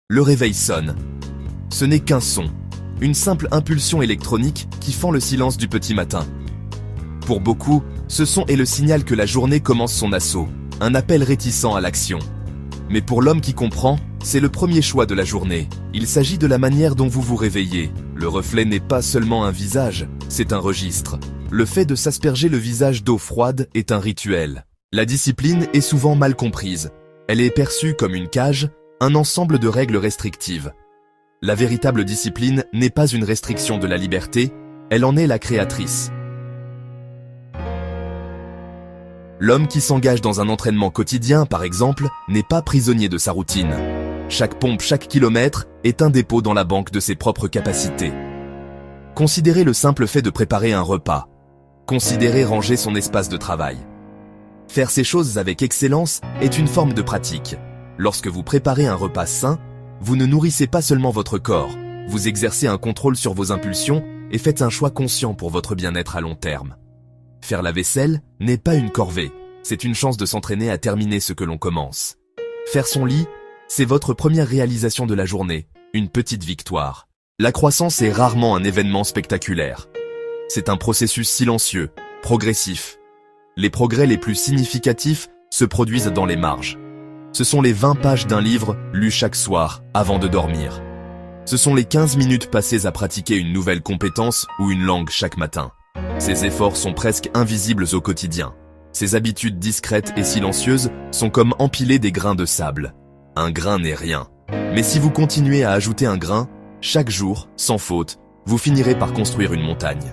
Le réveil sonne. Ce n'est qu'un son, une simple impulsion électronique qui fend le silence du petit matin. Pour beaucoup, ce son est le signal que la journée commence son assaut, un appel réticent à l'action. Mais pour l'homme qui comprend, c'est le premier choix de la journée. Il s'agit de la manière dont vous vous réveillez. Le reflet n'est pas seulement un visage, c'est un registre. Le fait de s'asperger le visage d'eau froide est un rituel. La discipline est souvent mal comprise. Elle est perçue comme une cage, un ensemble de règles restrictives. La véritable discipline n'est pas une restriction de la liberté, elle en est la créatrice. L'homme qui s'engage dans un entraînement quotidien, par exemple, n'est pas prisonnier de sa routine. Chaque pompe, chaque kilomètre est un dépôt dans la banque de ses propres capacités. Considérez le simple fait de préparer un repas. Considérez ranger son espace de travail. Faire ces choses avec excellence est une forme de pratique. Lorsque vous préparez un repas sain, vous ne nourrissez pas seulement votre corps, vous exercez un contrôle sur vos impulsions et faites un choix conscient pour votre bien-être à long terme. Faire la vaisselle n'est pas une corvée, c'est une chance de s'entraîner à terminer ce que l'on commence. Faire son lit, c'est votre première réalisation de la journée, une petite victoire. La croissance est rarement un événement spectaculaire. C'est un processus silencieux, progressif. Les progrès les plus significatifs se produisent dans les marges. Ce sont les 20 pages d'un livre lu chaque soir avant de dormir. Ce sont les 15 minutes passées à pratiquer une nouvelle compétence ou une langue chaque matin. Ces efforts sont presque invisibles au quotidien. Ces habitudes discrètes et silencieuses sont comme empiler des grains de sable. Un grain n'est rien. Mais si vous continuez à ajouter un grain, chaque jour, sans faute, vous finirez par construire une montagne.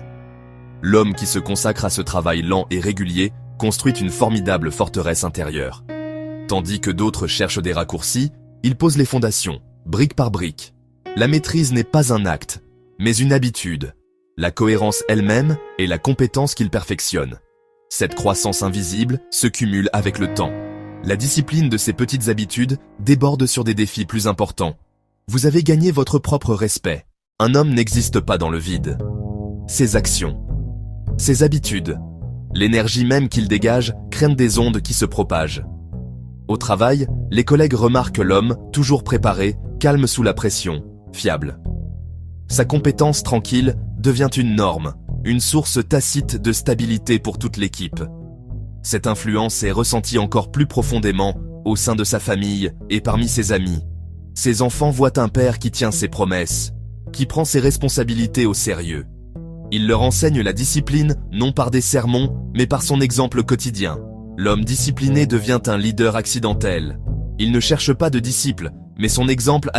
L'homme qui se consacre à ce travail lent et régulier construit une formidable forteresse intérieure. Tandis que d'autres cherchent des raccourcis, ils posent les fondations, brique par brique. La maîtrise n'est pas un acte, mais une habitude. La cohérence elle-même est la compétence qu'il perfectionne. Cette croissance invisible se cumule avec le temps. La discipline de ces petites habitudes déborde sur des défis plus importants. Vous avez gagné votre propre respect. Un homme n'existe pas dans le vide. Ses actions, ses habitudes, l'énergie même qu'il dégage craignent des ondes qui se propagent. Au travail, les collègues remarquent l'homme, toujours préparé, calme sous la pression, fiable. Sa compétence tranquille devient une norme, une source tacite de stabilité pour toute l'équipe. Cette influence est ressentie encore plus profondément au sein de sa famille et parmi ses amis. Ses enfants voient un père qui tient ses promesses, qui prend ses responsabilités au sérieux. Il leur enseigne la discipline non par des sermons, mais par son exemple quotidien. L'homme discipliné devient un leader accidentel. Il ne cherche pas de disciples, mais son exemple